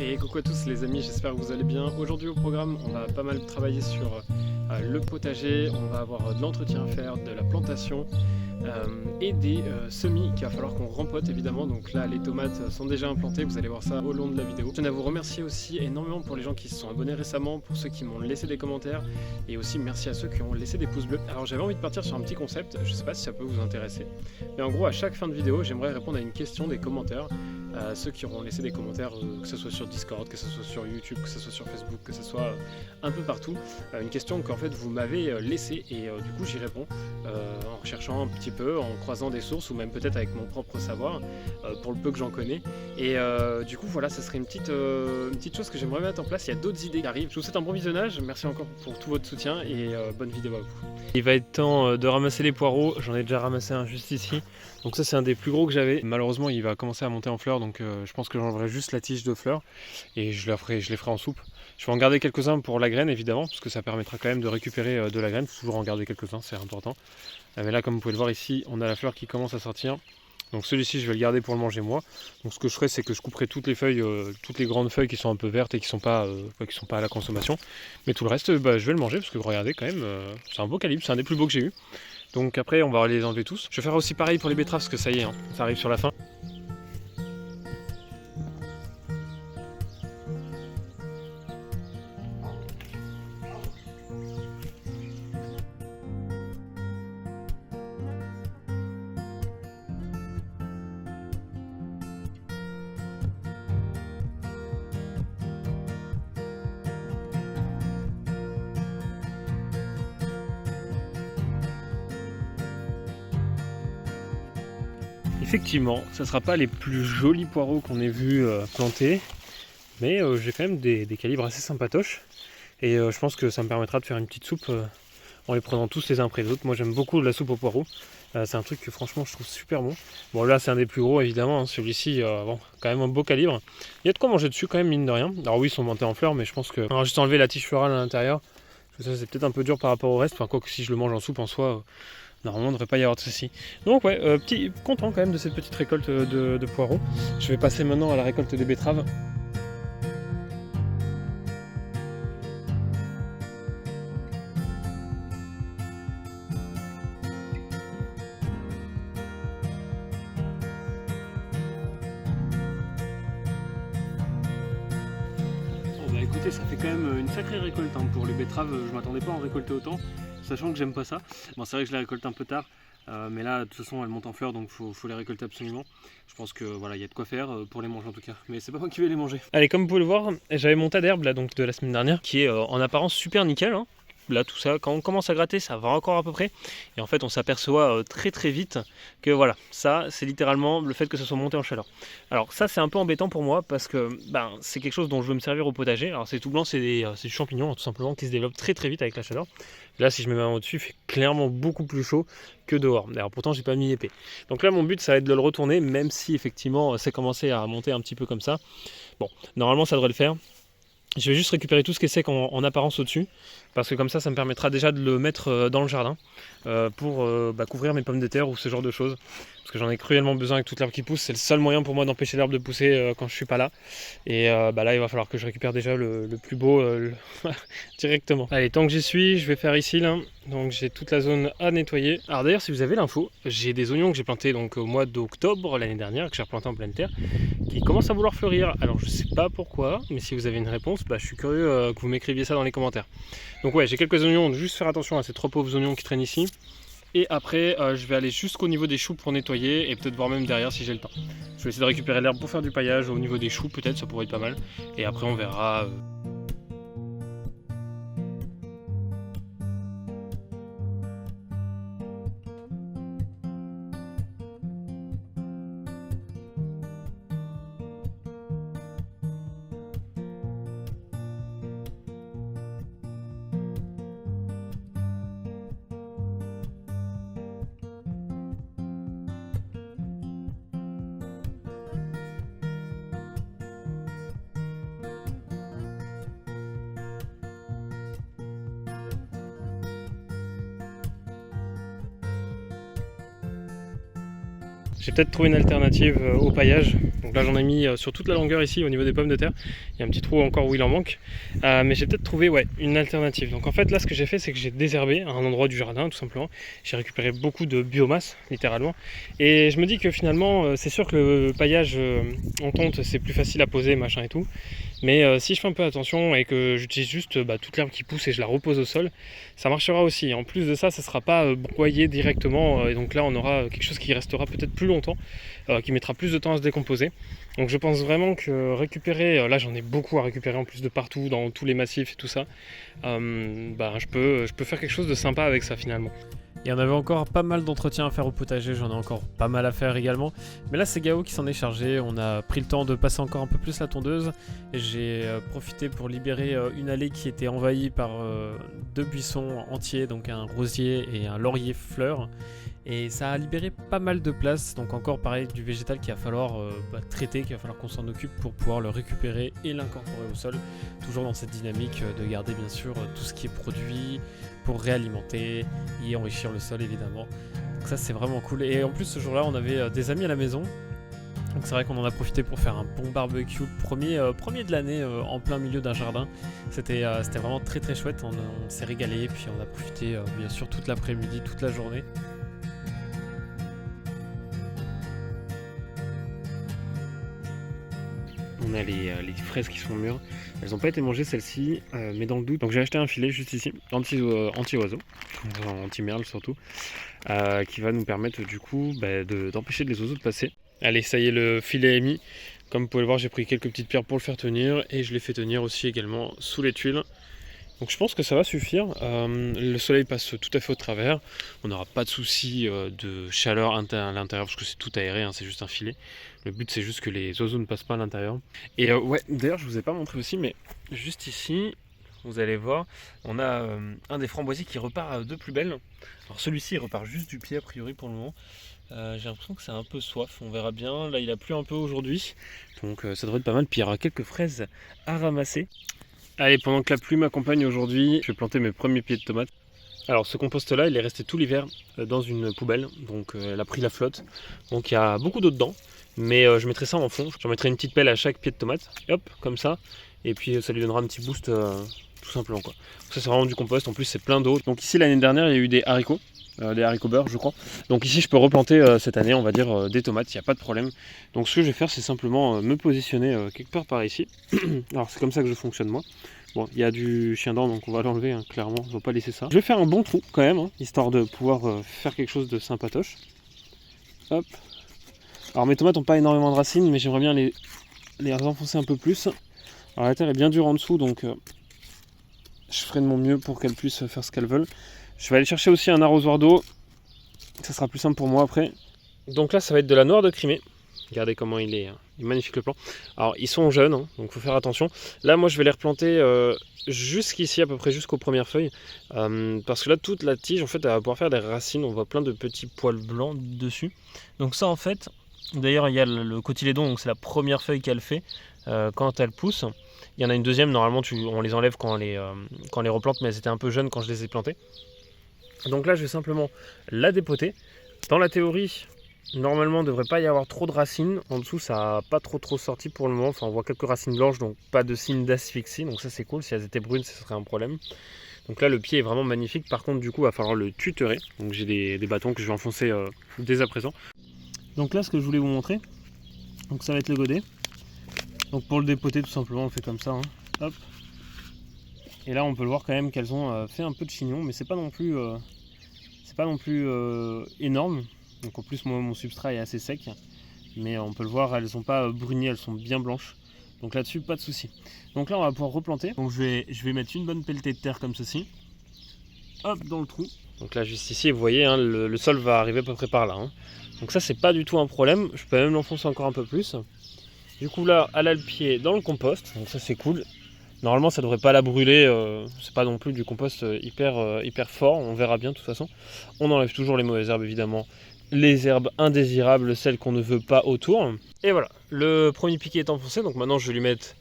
Et coucou à tous les amis, j'espère que vous allez bien. Aujourd'hui au programme, on va pas mal travailler sur le potager, on va avoir de l'entretien à faire, de la plantation et des semis qu'il va falloir qu'on rempote évidemment. Donc là les tomates sont déjà implantées, vous allez voir ça au long de la vidéo. Je tiens à vous remercier aussi énormément pour les gens qui se sont abonnés récemment, pour ceux qui m'ont laissé des commentaires et aussi merci à ceux qui ont laissé des pouces bleus. Alors j'avais envie de partir sur un petit concept, je sais pas si ça peut vous intéresser, mais en gros à chaque fin de vidéo j'aimerais répondre à une question des commentaires. Ceux qui auront laissé des commentaires, que ce soit sur Discord, que ce soit sur YouTube, que ce soit sur Facebook, que ce soit un peu partout, une question qu'en fait vous m'avez laissée et du coup j'y réponds en recherchant un petit peu, en croisant des sources ou même peut-être avec mon propre savoir pour le peu que j'en connais. Et du coup voilà, ça serait une petite chose que j'aimerais mettre en place. Il y a d'autres idées qui arrivent. Je vous souhaite un bon visionnage, merci encore pour tout votre soutien et bonne vidéo à vous. Il va être temps de ramasser les poireaux, j'en ai déjà ramassé un juste ici. Donc ça c'est un des plus gros que j'avais. Malheureusement il va commencer à monter en fleurs, donc je pense que j'enlèverai juste la tige de fleurs et je les ferai en soupe. Je vais en garder quelques-uns pour la graine évidemment, parce que ça permettra quand même de récupérer de la graine. Il faut toujours en garder quelques-uns, c'est important. Mais là comme vous pouvez le voir ici, on a la fleur qui commence à sortir. Donc celui-ci je vais le garder pour le manger moi. Donc ce que je ferai c'est que je couperai toutes les feuilles, toutes les grandes feuilles qui sont un peu vertes et qui sont pas à la consommation. Mais tout le reste je vais le manger parce que regardez quand même, c'est un beau calibre, c'est un des plus beaux que j'ai eu. Donc après on va les enlever tous. Je vais faire aussi pareil pour les betteraves parce que ça y est, hein, ça arrive sur la fin. Effectivement, ça ne sera pas les plus jolis poireaux qu'on ait vu planter, mais j'ai quand même des calibres assez sympatoches. Et je pense que ça me permettra de faire une petite soupe en les prenant tous les uns après les autres. Moi j'aime beaucoup la soupe aux poireaux, c'est un truc que franchement je trouve super bon. Bon là c'est un des plus gros évidemment, hein. Celui-ci, bon, quand même un beau calibre. Il y a de quoi manger dessus quand même mine de rien. Alors oui ils sont montés en fleurs, mais je pense que... On va juste enlever la tige florale à l'intérieur, parce que ça c'est peut-être un peu dur par rapport au reste, enfin quoi que si je le mange en soupe en soi... Normalement, il ne devrait pas y avoir de soucis. Donc ouais, content quand même de cette petite récolte de poireaux. Je vais passer maintenant à la récolte des betteraves. Bon bah écoutez, ça fait quand même une sacrée récolte hein, pour les betteraves. Je m'attendais pas à en récolter autant, sachant que j'aime pas ça. Bon c'est vrai que je les récolte un peu tard. Mais là de toute façon elles montent en fleurs donc faut les récolter absolument. Je pense que voilà il y a de quoi faire pour les manger en tout cas. Mais c'est pas moi qui vais les manger. Allez comme vous pouvez le voir j'avais mon tas d'herbe là donc de la semaine dernière qui est en apparence super nickel hein. Là tout ça quand on commence à gratter ça va encore à peu près et en fait on s'aperçoit très vite que voilà ça c'est littéralement le fait que ça soit monté en chaleur. Alors ça c'est un peu embêtant pour moi parce que c'est quelque chose dont je veux me servir au potager. Alors c'est tout blanc, c'est du champignon tout simplement qui se développe très vite avec la chaleur. Là si je mets ma main au-dessus il fait clairement beaucoup plus chaud que dehors. Alors pourtant j'ai pas mis épais. Donc là mon but ça va être de le retourner même si effectivement c'est commencé à monter un petit peu comme ça. Bon normalement ça devrait le faire. Je vais juste récupérer tout ce qui est sec en apparence au-dessus, parce que comme ça me permettra déjà de le mettre dans le jardin pour couvrir mes pommes de terre ou ce genre de choses. Parce que j'en ai cruellement besoin avec toute l'herbe qui pousse, c'est le seul moyen pour moi d'empêcher l'herbe de pousser quand je suis pas là. Et là il va falloir que je récupère déjà le plus beau directement. Allez, tant que j'y suis, je vais faire ici là. Donc j'ai toute la zone à nettoyer. Alors d'ailleurs si vous avez l'info, j'ai des oignons que j'ai plantés donc, au mois d'octobre l'année dernière, que j'ai replanté en pleine terre, qui commencent à vouloir fleurir. Alors je sais pas pourquoi, mais si vous avez une réponse, je suis curieux que vous m'écriviez ça dans les commentaires. Donc ouais, j'ai quelques oignons, juste faire attention à ces trois pauvres oignons qui traînent ici. Et après, je vais aller jusqu'au niveau des choux pour nettoyer et peut-être voir même derrière si j'ai le temps. Je vais essayer de récupérer l'herbe pour faire du paillage au niveau des choux, peut-être, ça pourrait être pas mal. Et après, on verra... J'ai peut-être trouvé une alternative au paillage. Donc là j'en ai mis sur toute la longueur ici au niveau des pommes de terre. Il y a un petit trou encore où il en manque. Mais j'ai peut-être trouvé une alternative. Donc en fait là ce que j'ai fait c'est que j'ai désherbé à un endroit du jardin tout simplement. J'ai récupéré beaucoup de biomasse littéralement. Et je me dis que finalement c'est sûr que le paillage en tonte c'est plus facile à poser machin et tout. Mais si je fais un peu attention et que j'utilise juste toute l'herbe qui pousse et je la repose au sol, ça marchera aussi. En plus de ça, ça ne sera pas broyé directement. Et donc là, on aura quelque chose qui restera peut-être plus longtemps, qui mettra plus de temps à se décomposer. Donc je pense vraiment que récupérer, là j'en ai beaucoup à récupérer en plus de partout, dans tous les massifs et tout ça, je peux faire quelque chose de sympa avec ça finalement. Et on avait encore pas mal d'entretiens à faire au potager, j'en ai encore pas mal à faire également. Mais là c'est Gao qui s'en est chargé, on a pris le temps de passer encore un peu plus la tondeuse. Et j'ai profité pour libérer une allée qui était envahie par 2 buissons entiers, donc un rosier et un laurier fleur. Et ça a libéré pas mal de place, donc encore pareil du végétal qu'il va falloir traiter, qu'il va falloir qu'on s'en occupe pour pouvoir le récupérer et l'incorporer au sol. Toujours dans cette dynamique de garder bien sûr tout ce qui est produit pour réalimenter et enrichir le sol évidemment. Donc ça c'est vraiment cool. Et en plus ce jour-là on avait des amis à la maison. Donc c'est vrai qu'on en a profité pour faire un bon barbecue, premier de l'année en plein milieu d'un jardin. C'était vraiment très très chouette, on s'est régalé, puis on a profité bien sûr toute l'après-midi, toute la journée. On a les fraises qui sont mûres, elles n'ont pas été mangées celles-ci, mais dans le doute. Donc j'ai acheté un filet juste ici, anti-oiseau, anti-merle surtout, qui va nous permettre du coup d'empêcher les oiseaux de passer. Allez, ça y est, le filet est mis. Comme vous pouvez le voir, j'ai pris quelques petites pierres pour le faire tenir et je l'ai fait tenir aussi également sous les tuiles. Donc je pense que ça va suffire. Le soleil passe tout à fait au travers. On n'aura pas de souci de chaleur à l'intérieur parce que c'est tout aéré, c'est juste un filet. Le but c'est juste que les oiseaux ne passent pas à l'intérieur. Et d'ailleurs je vous ai pas montré aussi, mais juste ici, vous allez voir, on a un des framboisiers qui repart de plus belle. Alors celui-ci il repart juste du pied a priori pour le moment. J'ai l'impression que c'est un peu soif, on verra bien. Là il a plu un peu aujourd'hui, donc ça devrait être pas mal. Puis il y aura quelques fraises à ramasser. Allez, pendant que la pluie m'accompagne aujourd'hui, je vais planter mes premiers pieds de tomates. Alors ce compost là il est resté tout l'hiver dans une poubelle, donc elle a pris la flotte. Donc il y a beaucoup d'eau dedans, mais je mettrai ça en fond. J'en mettrai une petite pelle à chaque pied de tomate, et hop, comme ça. Et puis ça lui donnera un petit boost tout simplement quoi. Donc ça c'est vraiment du compost, en plus c'est plein d'eau. Donc ici l'année dernière il y a eu des haricots beurre je crois. Donc ici je peux replanter cette année on va dire des tomates, il n'y a pas de problème. Donc ce que je vais faire c'est simplement me positionner quelque part par ici. Alors c'est comme ça que je fonctionne moi. Bon, il y a du chien dent donc on va l'enlever clairement, on ne va pas laisser ça. Je vais faire un bon trou quand même, histoire de pouvoir faire quelque chose de sympatoche. Hop. Alors mes tomates n'ont pas énormément de racines mais j'aimerais bien les enfoncer un peu plus. Alors la terre est bien dure en dessous donc je ferai de mon mieux pour qu'elles puissent faire ce qu'elles veulent. Je vais aller chercher aussi un arrosoir d'eau, ça sera plus simple pour moi après. Donc là ça va être de la noire de Crimée. Regardez comment il est magnifique le plant. Alors ils sont jeunes, donc il faut faire attention. Là moi je vais les replanter jusqu'ici, à peu près jusqu'aux premières feuilles. Parce que là toute la tige en fait elle va pouvoir faire des racines, on voit plein de petits poils blancs dessus. Donc ça en fait, d'ailleurs il y a le cotylédon, donc c'est la première feuille qu'elle fait quand elle pousse. Il y en a une deuxième, normalement on les enlève quand on les replante, mais elles étaient un peu jeunes quand je les ai plantées. Donc là je vais simplement la dépoter. Dans la théorie, normalement il ne devrait pas y avoir trop de racines. En dessous ça n'a pas trop sorti pour le moment. Enfin on voit quelques racines blanches, donc pas de signe d'asphyxie. Donc ça c'est cool, si elles étaient brunes ce serait un problème. Donc là le pied est vraiment magnifique. Par contre du coup il va falloir le tutorer. Donc j'ai des bâtons que je vais enfoncer dès à présent. Donc là ce que je voulais vous montrer, donc ça va être le godet. Donc pour le dépoter tout simplement on fait comme ça. Hop. Et là on peut le voir quand même qu'elles ont fait un peu de chignon, mais c'est pas non plus énorme. Donc en plus moi mon substrat est assez sec, mais on peut le voir, elles sont pas brunies, elles sont bien blanches. Donc là-dessus pas de souci. Donc là on va pouvoir replanter. Donc je vais mettre une bonne pelletée de terre comme ceci. Hop dans le trou. Donc là juste ici vous voyez le sol va arriver à peu près par là. Donc ça c'est pas du tout un problème. Je peux même l'enfoncer encore un peu plus. Du coup là elle a le pied dans le compost, donc ça c'est cool. Normalement ça devrait pas la brûler, c'est pas non plus du compost hyper fort, on verra bien de toute façon. On enlève toujours les mauvaises herbes évidemment, les herbes indésirables, celles qu'on ne veut pas autour. Et voilà, le premier piquet est enfoncé, donc maintenant je vais lui mettre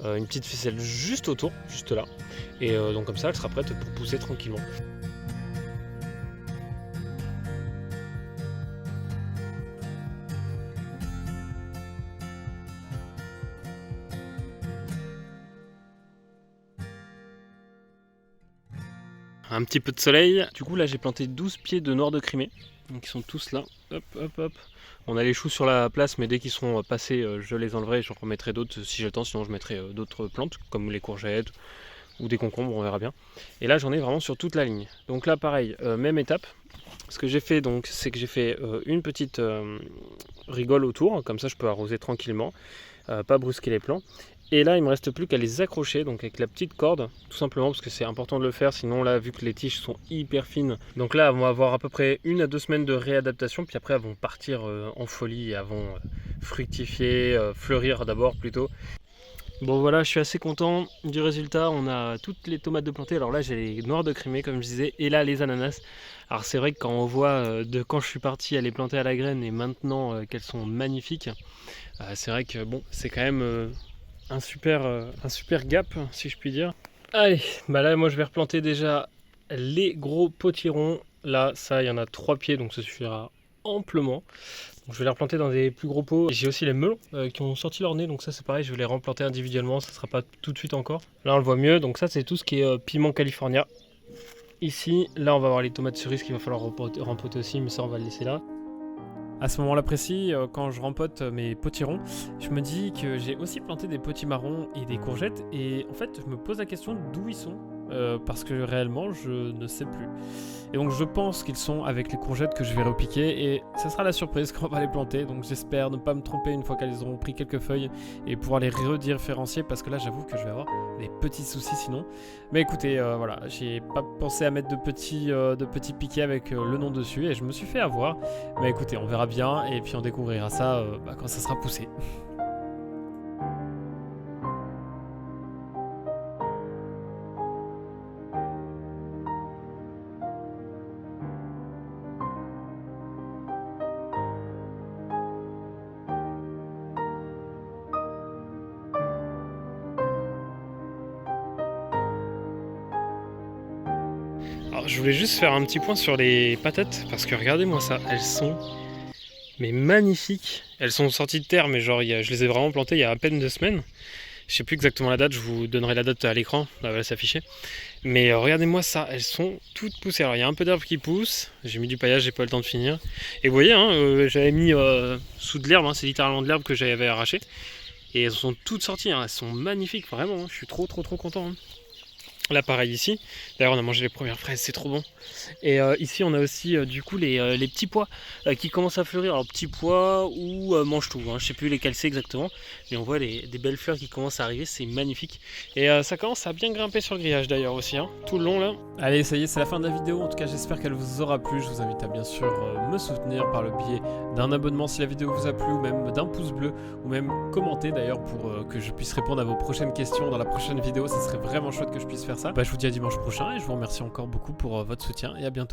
une petite ficelle juste autour, juste là. Et donc comme ça elle sera prête pour pousser tranquillement. un petit peu de soleil. Du coup là j'ai planté 12 pieds de noix de Crimée, donc ils sont tous là, hop hop hop. On a les choux sur la place, mais dès qu'ils sont passés, je les enlèverai et j'en remettrai d'autres si j'ai le temps, sinon je mettrai d'autres plantes, comme les courgettes ou des concombres, on verra bien. Et là j'en ai vraiment sur toute la ligne. Donc là pareil, même étape. Ce que j'ai fait donc, c'est que j'ai fait une petite rigole autour, comme ça je peux arroser tranquillement, pas brusquer les plants. Et là il me reste plus qu'à les accrocher, donc avec la petite corde, tout simplement parce que c'est important de le faire, sinon là vu que les tiges sont hyper fines, donc là elles vont avoir à peu près 1 à 2 semaines de réadaptation, puis après elles vont partir en folie, elles vont fructifier, fleurir d'abord plutôt. Bon voilà, je suis assez content du résultat. On a toutes les tomates de plantées. Alors là j'ai les noires de Crimée comme je disais, et là les ananas. Alors c'est vrai que quand on voit de quand je suis parti à les planter à la graine et maintenant qu'elles sont magnifiques, c'est vrai que bon, c'est quand même un super gap si je puis dire. Allez, bah là moi je vais replanter déjà les gros potirons. Là ça il y en a 3 pieds donc ça suffira amplement. Donc je vais les replanter dans des plus gros pots. J'ai aussi les melons qui ont sorti leur nez, donc ça c'est pareil, je vais les replanter individuellement, ça ne sera pas tout de suite encore. Là on le voit mieux, donc ça c'est tout ce qui est piment california. Ici, là on va avoir les tomates cerises qu'il va falloir rempoter aussi, mais ça on va le laisser là. À ce moment-là précis, quand je rempote mes potirons, je me dis que j'ai aussi planté des potimarrons et des courgettes, et en fait je me pose la question d'où ils sont. Parce que réellement je ne sais plus. Et donc je pense qu'ils sont avec les courgettes que je vais repiquer, et ça sera la surprise quand on va les planter. Donc j'espère ne pas me tromper une fois qu'elles auront pris quelques feuilles et pouvoir les redifférencier, parce que là j'avoue que je vais avoir des petits soucis sinon. Mais écoutez, voilà, j'ai pas pensé à mettre de petits piquets avec le nom dessus, et je me suis fait avoir. Mais écoutez, on verra bien et puis on découvrira ça quand ça sera poussé. Alors, je voulais juste faire un petit point sur les patates, parce que regardez-moi ça, elles sont mais magnifiques. Elles sont sorties de terre, mais genre je les ai vraiment plantées il y a à peine 2 semaines. Je sais plus exactement la date, je vous donnerai la date à l'écran, là va s'afficher. Mais regardez-moi ça, elles sont toutes poussées. Alors il y a un peu d'herbe qui pousse, j'ai mis du paillage, j'ai pas eu le temps de finir. Et vous voyez, hein, j'avais mis sous de l'herbe, hein, c'est littéralement de l'herbe que j'avais arraché. Et elles sont toutes sorties, hein, elles sont magnifiques, vraiment, hein, je suis trop content. Hein. Là pareil ici, d'ailleurs on a mangé les premières fraises, c'est trop bon. Et ici on a aussi du coup les petits pois qui commencent à fleurir. Alors petits pois ou mange-tout, hein, je sais plus lesquels c'est exactement. Mais on voit des belles fleurs qui commencent à arriver, c'est magnifique. Et ça commence à bien grimper sur le grillage d'ailleurs aussi, hein, tout le long là. Allez, ça y est, c'est la fin de la vidéo, en tout cas j'espère qu'elle vous aura plu. Je vous invite à bien sûr me soutenir par le biais d'un abonnement si la vidéo vous a plu, ou même d'un pouce bleu, ou même commenter d'ailleurs pour que je puisse répondre à vos prochaines questions dans la prochaine vidéo. Ça serait vraiment chouette que je puisse faire ça. Bah, je vous dis à dimanche prochain et je vous remercie encore beaucoup pour votre soutien, et à bientôt.